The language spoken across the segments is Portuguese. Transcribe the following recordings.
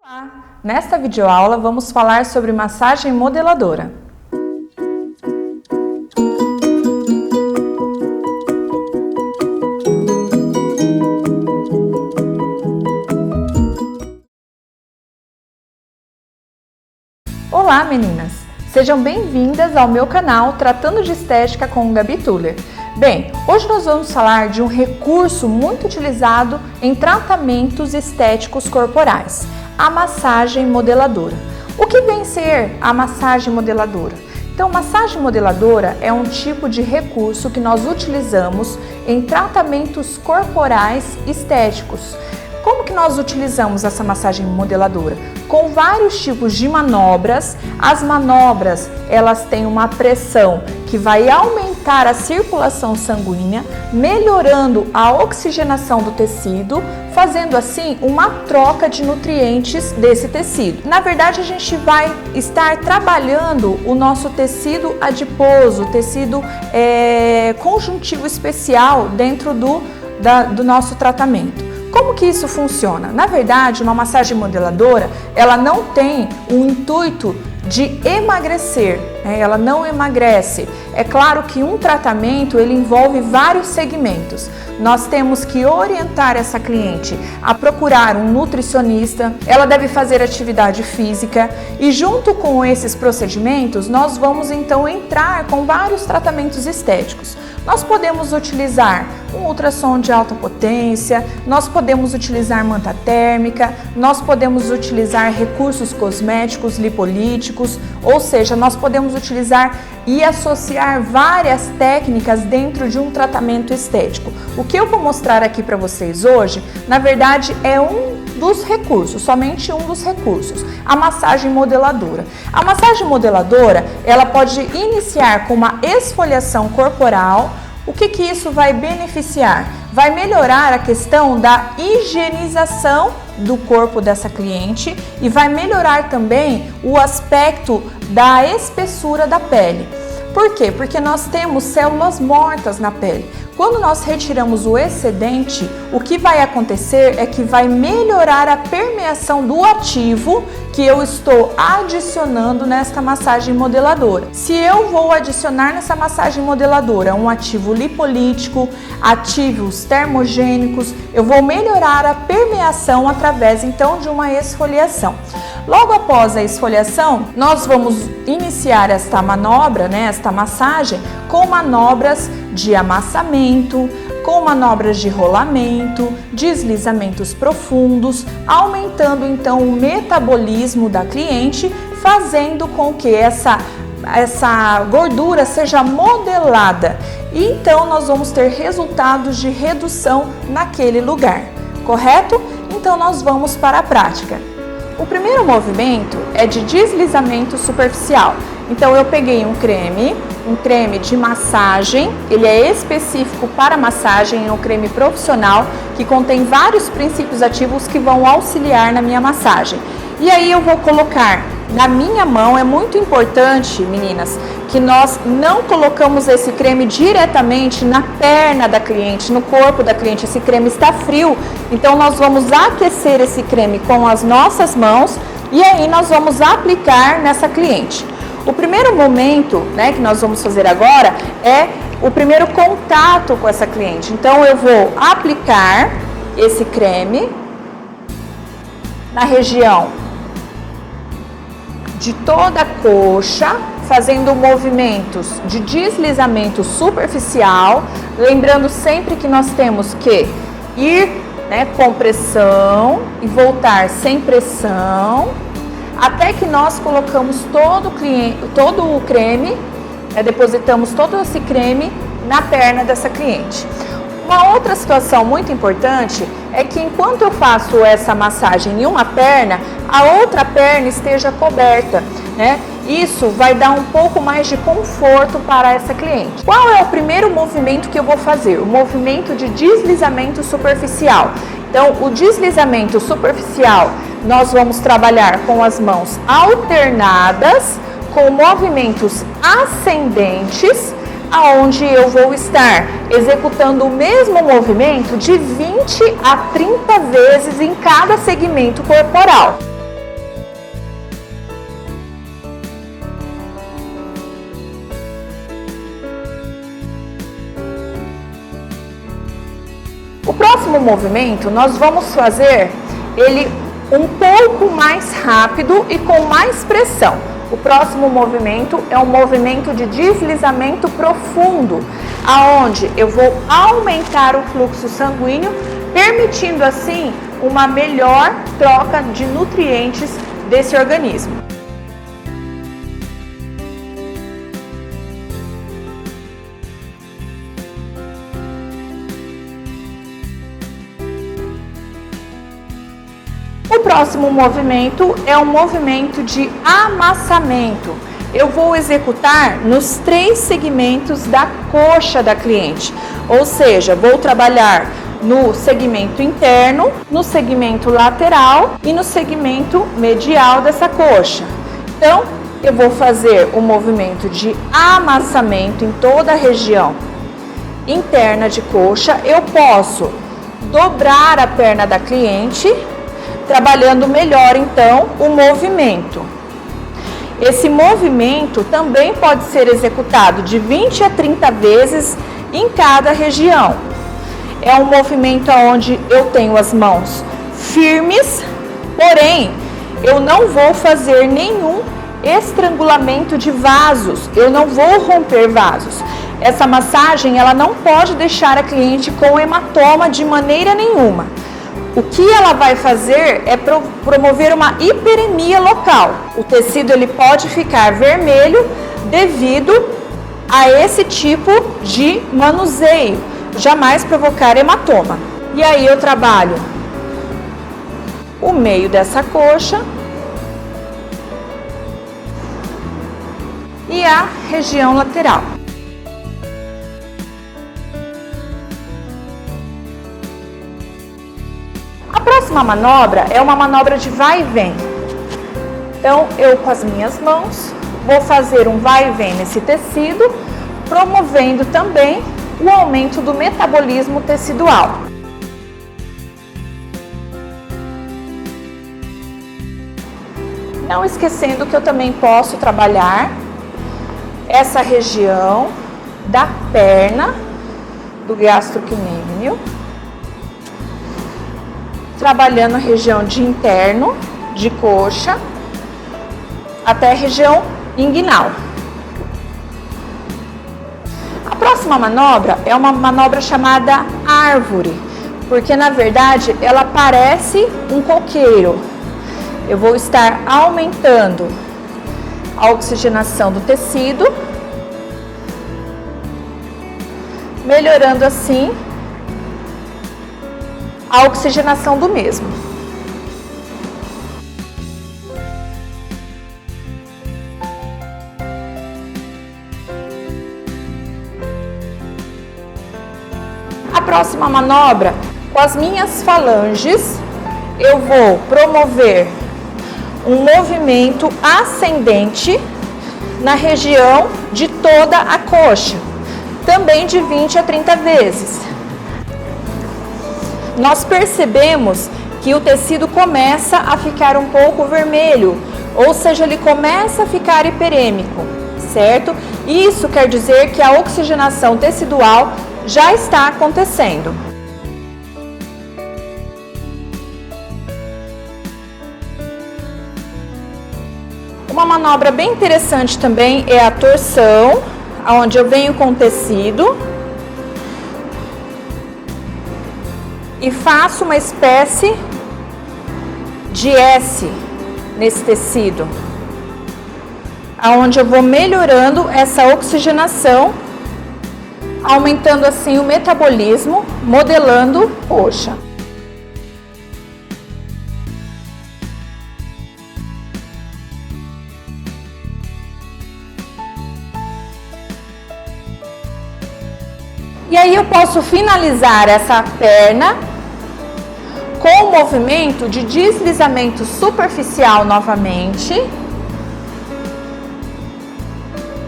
Olá! Nesta videoaula vamos falar sobre massagem modeladora. Olá meninas! Sejam bem-vindas ao meu canal Tratando de Estética com Gabi Tuller. Bem, hoje nós vamos falar de um recurso muito utilizado em tratamentos estéticos corporais, a massagem modeladora. O que vem ser a massagem modeladora? Então, massagem modeladora é um tipo de recurso que nós utilizamos em tratamentos corporais estéticos. Como que nós utilizamos essa massagem modeladora? Com vários tipos de manobras. As manobras, elas têm uma pressão que vai aumentar a circulação sanguínea, melhorando a oxigenação do tecido, fazendo assim uma troca de nutrientes desse tecido. Na verdade, a gente vai estar trabalhando o nosso tecido adiposo, tecido conjuntivo especial dentro do nosso tratamento. Como que isso funciona? Na verdade, uma massagem modeladora, ela não tem o intuito de emagrecer, né? Ela não emagrece. É claro que um tratamento, ele envolve vários segmentos. Nós temos que orientar essa cliente a procurar um nutricionista, ela deve fazer atividade física e junto com esses procedimentos, nós vamos então entrar com vários tratamentos estéticos. Nós podemos utilizar um ultrassom de alta potência, nós podemos utilizar manta térmica, nós podemos utilizar recursos cosméticos lipolíticos, ou seja, nós podemos utilizar e associar várias técnicas dentro de um tratamento estético. O que eu vou mostrar aqui para vocês hoje, na verdade, é um dos recursos, somente um dos recursos, a massagem modeladora. A massagem modeladora, ela pode iniciar com uma esfoliação corporal. O que isso vai beneficiar? Vai melhorar a questão da higienização do corpo dessa cliente e vai melhorar também o aspecto da espessura da pele. Por quê? Porque nós temos células mortas na pele. Quando nós retiramos o excedente, o que vai acontecer é que vai melhorar a permeação do ativo que eu estou adicionando nesta massagem modeladora. Se eu vou adicionar nessa massagem modeladora um ativo lipolítico, ativos termogênicos, eu vou melhorar a permeação através então de uma esfoliação. Logo após a esfoliação, nós vamos iniciar esta manobra, esta massagem, com manobras de amassamento, com manobras de rolamento, deslizamentos profundos, aumentando então o metabolismo da cliente, fazendo com que essa gordura seja modelada. E então nós vamos ter resultados de redução naquele lugar, correto? Então nós vamos para a prática. O primeiro movimento é de deslizamento superficial. Então eu peguei um creme de massagem, ele é específico para massagem, é um creme profissional que contém vários princípios ativos que vão auxiliar na minha massagem. E aí eu vou colocar na minha mão. É muito importante, meninas, que nós não colocamos esse creme diretamente na perna da cliente, no corpo da cliente. Esse creme está frio, então nós vamos aquecer esse creme com as nossas mãos e aí nós vamos aplicar nessa cliente. O primeiro momento, que nós vamos fazer agora é o primeiro contato com essa cliente. Então eu vou aplicar esse creme na região de toda a coxa, fazendo movimentos de deslizamento superficial, lembrando sempre que nós temos que ir com pressão e voltar sem pressão, até que nós colocamos todo o creme, depositamos todo esse creme na perna dessa cliente. Uma outra situação muito importante é que enquanto eu faço essa massagem em uma perna, a outra perna esteja coberta, Isso vai dar um pouco mais de conforto para essa cliente. Qual é o primeiro movimento que eu vou fazer? O movimento de deslizamento superficial. Então, o deslizamento superficial, nós vamos trabalhar com as mãos alternadas, com movimentos ascendentes, aonde eu vou estar executando o mesmo movimento de 20 a 30 vezes em cada segmento corporal. próximo movimento, nós vamos fazer ele um pouco mais rápido e com mais pressão. O próximo movimento é um movimento de deslizamento profundo, aonde eu vou aumentar o fluxo sanguíneo, permitindo assim uma melhor troca de nutrientes desse organismo. O próximo movimento é um movimento de amassamento. Eu vou executar nos 3 segmentos da coxa da cliente, ou seja, vou trabalhar no segmento interno, no segmento lateral e no segmento medial dessa coxa. Então, eu vou fazer o movimento de amassamento em toda a região interna de coxa. Eu posso dobrar a perna da cliente, trabalhando melhor então o movimento. Esse movimento também pode ser executado de 20 a 30 vezes em cada região. É um movimento onde eu tenho as mãos firmes, porém eu não vou fazer nenhum estrangulamento de vasos, eu não vou romper vasos. Essa massagem ela não pode deixar a cliente com hematoma de maneira nenhuma. O que ela vai fazer é promover uma hiperemia local. O tecido ele pode ficar vermelho devido a esse tipo de manuseio, jamais provocar hematoma. E aí eu trabalho o meio dessa coxa e a região lateral. A próxima manobra é uma manobra de vai e vem. Então, eu com as minhas mãos vou fazer um vai e vem nesse tecido, promovendo também o aumento do metabolismo tecidual. Não esquecendo que eu também posso trabalhar essa região da perna, do gastrocnêmio, trabalhando a região de interno, de coxa, até a região inguinal. A próxima manobra é uma manobra chamada árvore, porque na verdade ela parece um coqueiro. Eu vou estar aumentando a oxigenação do tecido, melhorando assim a oxigenação do mesmo. A próxima manobra, com as minhas falanges, eu vou promover um movimento ascendente na região de toda a coxa, também de 20 a 30 vezes. Nós percebemos que o tecido começa a ficar um pouco vermelho, ou seja, ele começa a ficar hiperêmico, certo? Isso quer dizer que a oxigenação tecidual já está acontecendo. Uma manobra bem interessante também é a torção, onde eu venho com o tecido e faço uma espécie de S nesse tecido, onde eu vou melhorando essa oxigenação, aumentando assim o metabolismo, modelando coxa. E aí eu posso finalizar essa perna com o movimento de deslizamento superficial novamente,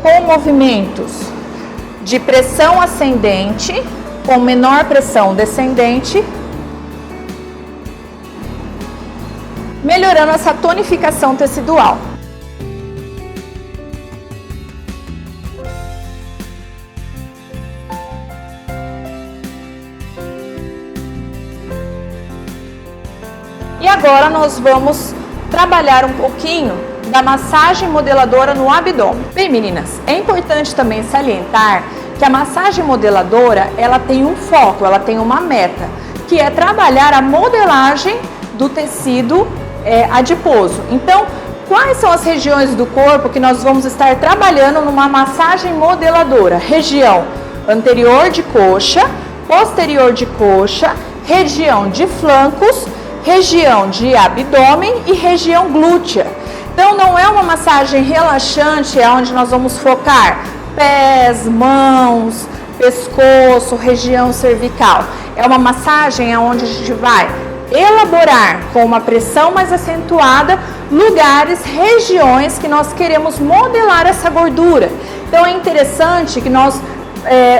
com movimentos de pressão ascendente, com menor pressão descendente, melhorando essa tonificação tecidual. agora nós vamos trabalhar um pouquinho da massagem modeladora no abdômen. Bem, meninas, é importante também salientar que a massagem modeladora, ela tem um foco, ela tem uma meta, que é trabalhar a modelagem do tecido adiposo. Então, quais são as regiões do corpo que nós vamos estar trabalhando numa massagem modeladora? Região anterior de coxa, posterior de coxa, região de flancos, região de abdômen e região glútea. Então, não é uma massagem relaxante, é onde nós vamos focar pés, mãos, pescoço, região cervical. É uma massagem onde a gente vai elaborar com uma pressão mais acentuada lugares, regiões que nós queremos modelar essa gordura. Então, é interessante que nós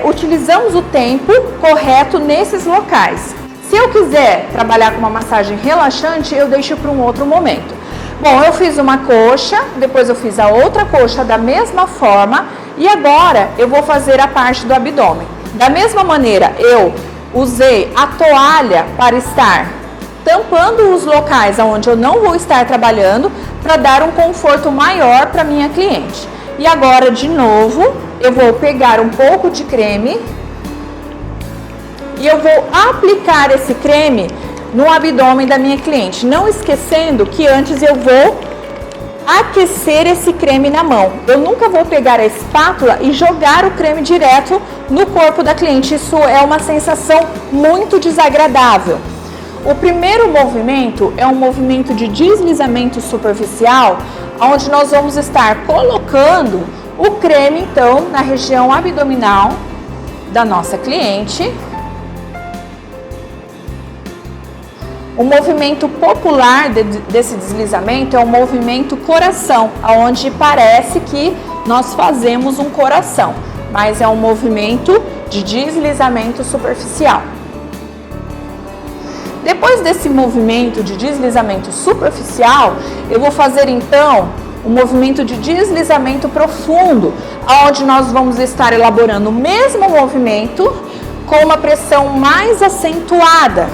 utilizamos o tempo correto nesses locais. Se eu quiser trabalhar com uma massagem relaxante, eu deixo para um outro momento. Bom, eu fiz uma coxa, depois eu fiz a outra coxa da mesma forma e agora eu vou fazer a parte do abdômen. Da mesma maneira, eu usei a toalha para estar tampando os locais onde eu não vou estar trabalhando para dar um conforto maior para minha cliente. E agora, de novo, eu vou pegar um pouco de creme e eu vou aplicar esse creme no abdômen da minha cliente, não esquecendo que antes eu vou aquecer esse creme na mão. Eu nunca vou pegar a espátula e jogar o creme direto no corpo da cliente. Isso é uma sensação muito desagradável. O primeiro movimento é um movimento de deslizamento superficial, onde nós vamos estar colocando o creme, então, na região abdominal da nossa cliente. O movimento popular desse deslizamento é o movimento coração, onde parece que nós fazemos um coração, mas é um movimento de deslizamento superficial. Depois desse movimento de deslizamento superficial, eu vou fazer então um movimento de deslizamento profundo, onde nós vamos estar elaborando o mesmo movimento com uma pressão mais acentuada.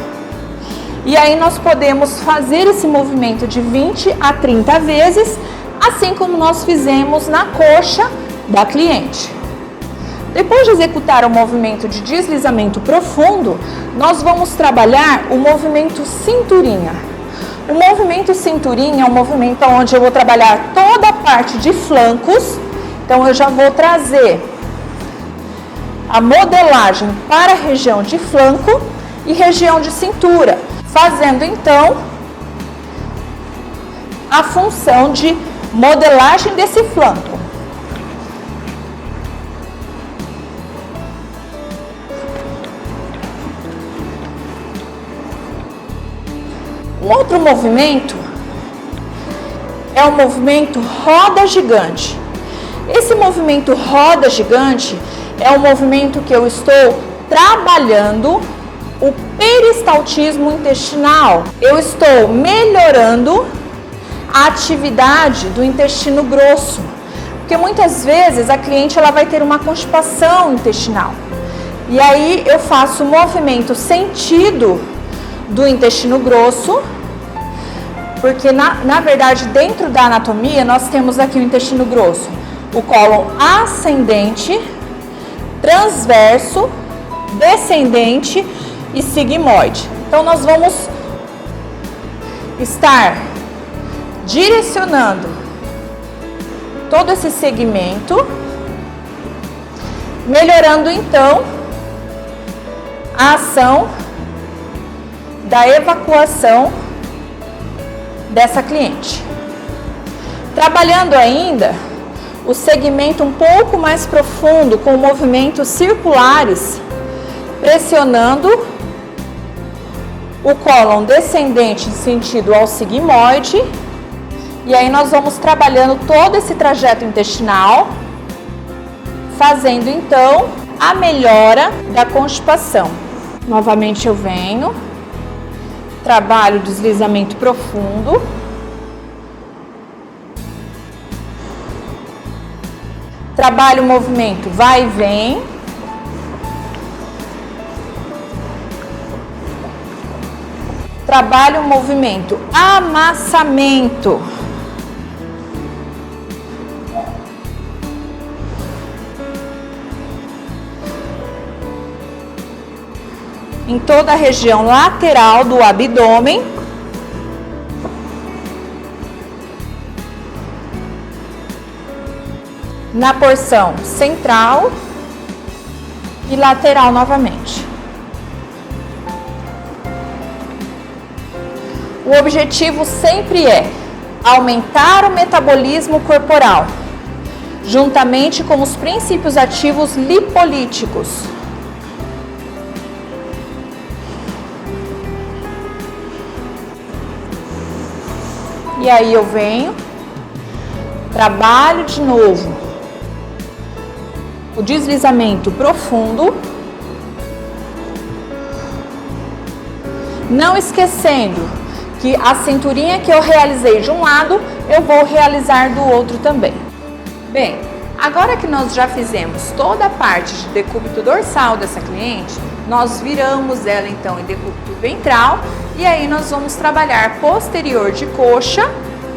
E aí nós podemos fazer esse movimento de 20 a 30 vezes, assim como nós fizemos na coxa da cliente. Depois de executar o movimento de deslizamento profundo, nós vamos trabalhar o movimento cinturinha. O movimento cinturinha é um movimento onde eu vou trabalhar toda a parte de flancos. Então eu já vou trazer a modelagem para a região de flanco e região de cintura, fazendo então a função de modelagem desse flanco. Um outro movimento é o movimento roda gigante. Esse movimento roda gigante é um movimento que eu estou trabalhando o peristaltismo intestinal. Eu estou melhorando a atividade do intestino grosso, porque muitas vezes a cliente ela vai ter uma constipação intestinal. E aí eu faço o movimento sentido do intestino grosso, porque na verdade dentro da anatomia nós temos aqui o intestino grosso, o cólon ascendente, transverso, descendente e sigmoide. Então nós vamos estar direcionando todo esse segmento, melhorando então a ação da evacuação dessa cliente. Trabalhando ainda o segmento um pouco mais profundo com movimentos circulares, pressionando o cólon descendente em sentido ao sigmoide, e aí nós vamos trabalhando todo esse trajeto intestinal, fazendo então a melhora da constipação. Novamente eu venho, trabalho o deslizamento profundo, trabalho o movimento vai e vem, trabalho o movimento amassamento. Em toda a região lateral do abdômen. Na porção central e lateral novamente. O objetivo sempre é aumentar o metabolismo corporal, juntamente com os princípios ativos lipolíticos. E aí eu venho, trabalho de novo o deslizamento profundo, não esquecendo que a cinturinha que eu realizei de um lado, eu vou realizar do outro também. Bem, agora que nós já fizemos toda a parte de decúbito dorsal dessa cliente, nós viramos ela então em decúbito ventral e aí nós vamos trabalhar posterior de coxa,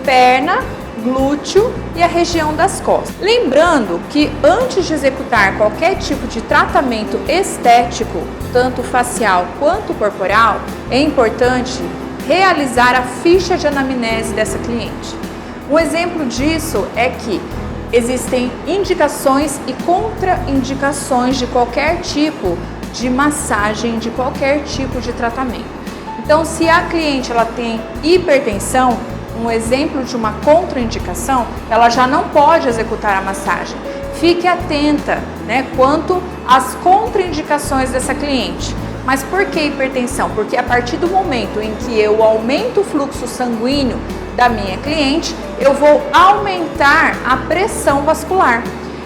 perna, glúteo e a região das costas. Lembrando que antes de executar qualquer tipo de tratamento estético, tanto facial quanto corporal, é importante realizar a ficha de anamnese dessa cliente. Um exemplo disso é que existem indicações e contraindicações de qualquer tipo de massagem, de qualquer tipo de tratamento. Então, se a cliente ela tem hipertensão, um exemplo de uma contraindicação, ela já não pode executar a massagem. Fique atenta, quanto às contraindicações dessa cliente. Mas por que hipertensão? Porque a partir do momento em que eu aumento o fluxo sanguíneo da minha cliente, eu vou aumentar a pressão vascular.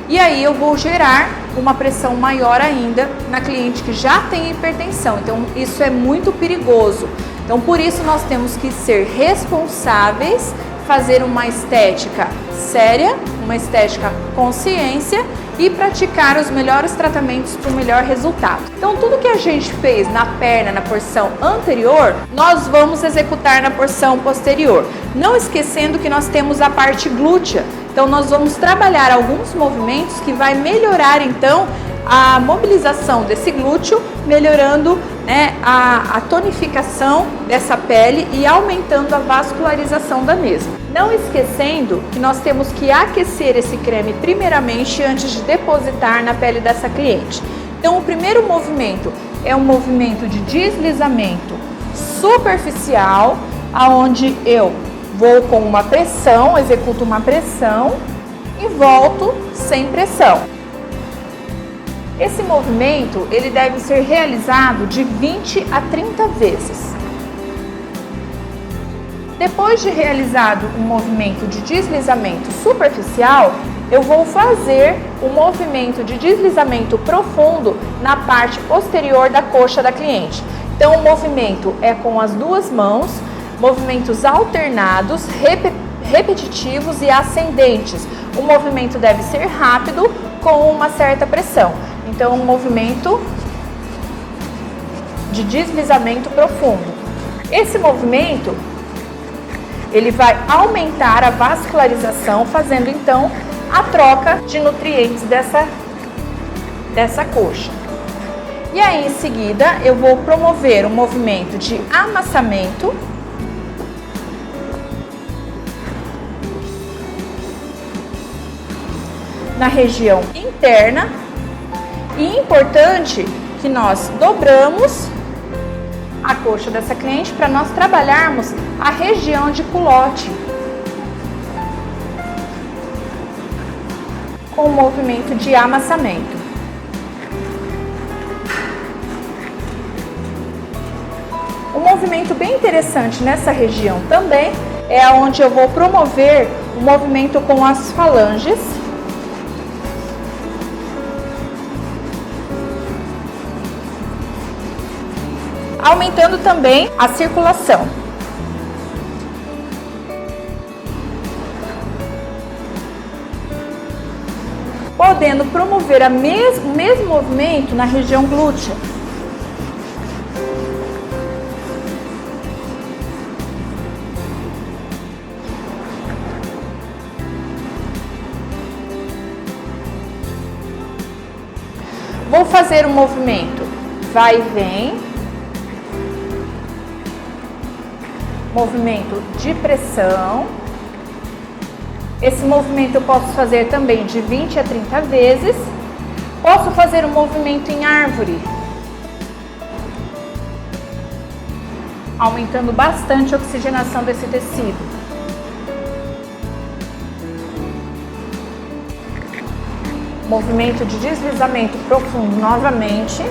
E aí eu vou gerar uma pressão maior ainda na cliente que já tem hipertensão. Então isso é muito perigoso. Então por isso nós temos que ser responsáveis, fazer uma estética séria, uma estética consciência e praticar os melhores tratamentos para o melhor resultado. Então tudo que a gente fez na perna, na porção anterior, nós vamos executar na porção posterior. Não esquecendo que nós temos a parte glútea. Então nós vamos trabalhar alguns movimentos que vai melhorar então a mobilização desse glúteo, melhorando a tonificação dessa pele e aumentando a vascularização da mesma. Não esquecendo que nós temos que aquecer esse creme primeiramente antes de depositar na pele dessa cliente. Então o primeiro movimento é um movimento de deslizamento superficial, aonde eu vou com uma pressão, executo uma pressão e volto sem pressão. Esse movimento ele deve ser realizado de 20 a 30 vezes. Depois de realizado um movimento de deslizamento superficial, eu vou fazer o movimento de deslizamento profundo na parte posterior da coxa da cliente. Então o movimento é com as duas mãos, movimentos alternados, repetitivos e ascendentes. O movimento deve ser rápido, com uma certa pressão. Então, um movimento de deslizamento profundo. Esse movimento, ele vai aumentar a vascularização, fazendo então a troca de nutrientes dessa coxa. E aí, em seguida, eu vou promover um movimento de amassamento, na região interna. E importante que nós dobramos a coxa dessa cliente para nós trabalharmos a região de culote com o movimento de amassamento. Um movimento bem interessante nessa região também é onde eu vou promover o movimento com as falanges, aumentando também a circulação. Podendo promover o mesmo movimento na região glútea. Vou fazer um movimento vai e vem, movimento de pressão. Esse movimento eu posso fazer também de 20 a 30 vezes. Posso fazer um movimento em árvore, aumentando bastante a oxigenação desse tecido. Movimento de deslizamento profundo novamente.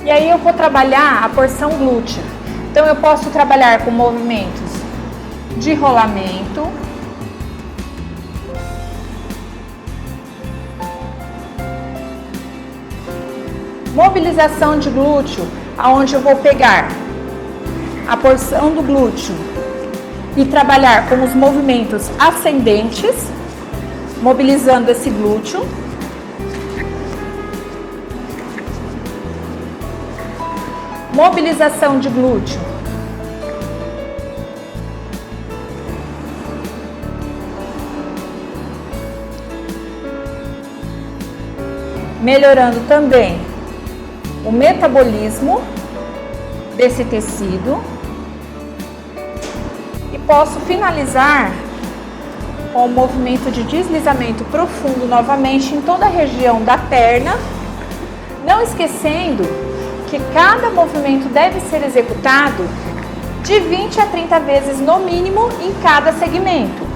E aí eu vou trabalhar a porção glútea. Então eu posso trabalhar com movimentos de rolamento, mobilização de glúteo, aonde eu vou pegar a porção do glúteo e trabalhar com os movimentos ascendentes, mobilizando esse glúteo. Mobilização de glúteo. Melhorando também o metabolismo desse tecido. E posso finalizar com o movimento de deslizamento profundo novamente em toda a região da perna, não esquecendo que cada movimento deve ser executado de 20 a 30 vezes no mínimo em cada segmento.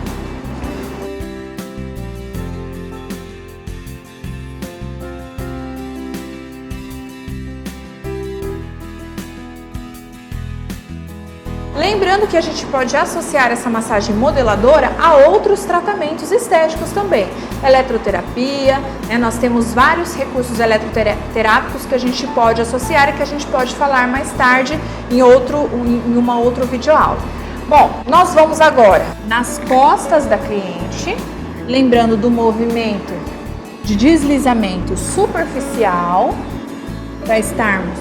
Lembrando que a gente pode associar essa massagem modeladora a outros tratamentos estéticos também. Eletroterapia, nós temos vários recursos eletroterápicos que a gente pode associar e que a gente pode falar mais tarde em uma outra videoaula. Bom, nós vamos agora nas costas da cliente, lembrando do movimento de deslizamento superficial, para estarmos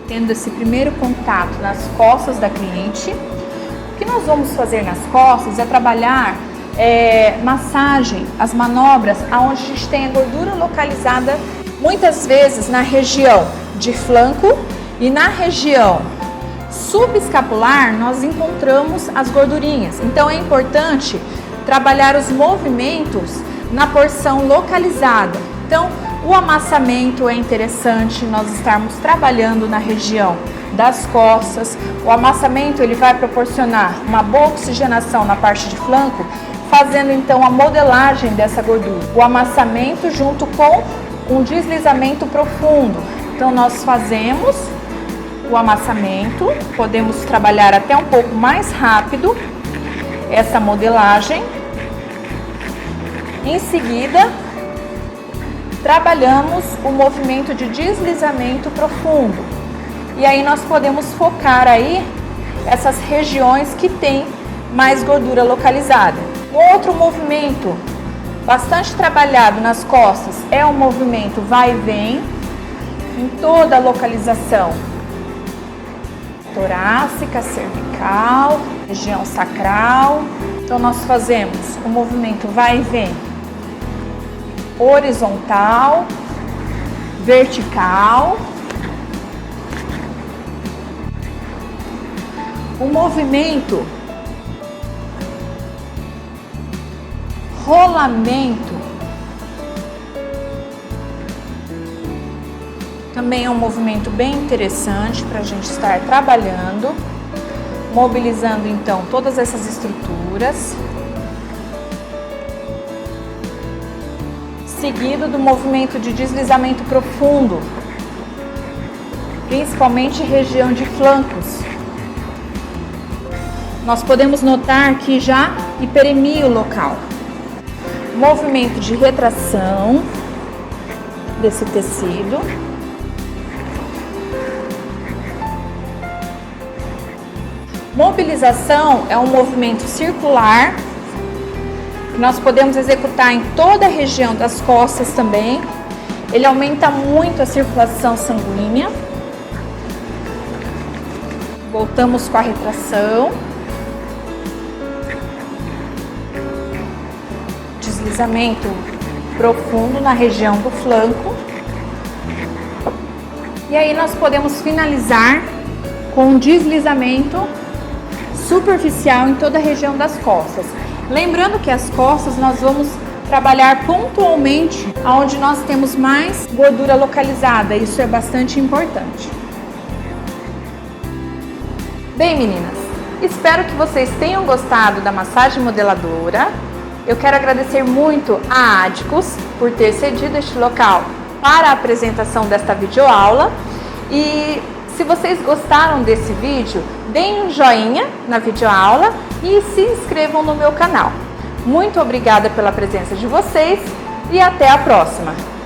tendo esse primeiro contato nas costas da cliente. O que nós vamos fazer nas costas é trabalhar massagem, as manobras onde a gente tem a gordura localizada muitas vezes na região de flanco e na região subescapular nós encontramos as gordurinhas. Então é importante trabalhar os movimentos na porção localizada. Então o amassamento é interessante nós estarmos trabalhando na região das costas. O amassamento ele vai proporcionar uma boa oxigenação na parte de flanco, fazendo então a modelagem dessa gordura. O amassamento junto com um deslizamento profundo. Então nós fazemos o amassamento, podemos trabalhar até um pouco mais rápido essa modelagem. Em seguida, trabalhamos o movimento de deslizamento profundo. E aí nós podemos focar aí essas regiões que tem mais gordura localizada. Um outro movimento bastante trabalhado nas costas é o movimento vai e vem em toda a localização torácica, cervical, região sacral. Então nós fazemos o movimento vai e vem horizontal, vertical. O movimento rolamento também é um movimento bem interessante para a gente estar trabalhando, mobilizando então todas essas estruturas. Seguido do movimento de deslizamento profundo, principalmente região de flancos. Nós podemos notar que já hiperemia o local. Movimento de retração desse tecido. Mobilização é um movimento circular. Nós podemos executar em toda a região das costas também. Ele aumenta muito a circulação sanguínea. Voltamos com a retração. deslizamento profundo na região do flanco. E aí nós podemos finalizar com um deslizamento superficial em toda a região das costas. Lembrando que as costas nós vamos trabalhar pontualmente onde nós temos mais gordura localizada, isso é bastante importante. Bem, meninas, espero que vocês tenham gostado da massagem modeladora. Eu quero agradecer muito a Adicus por ter cedido este local para a apresentação desta videoaula. E se vocês gostaram desse vídeo, deem um joinha na videoaula e se inscrevam no meu canal. Muito obrigada pela presença de vocês e até a próxima!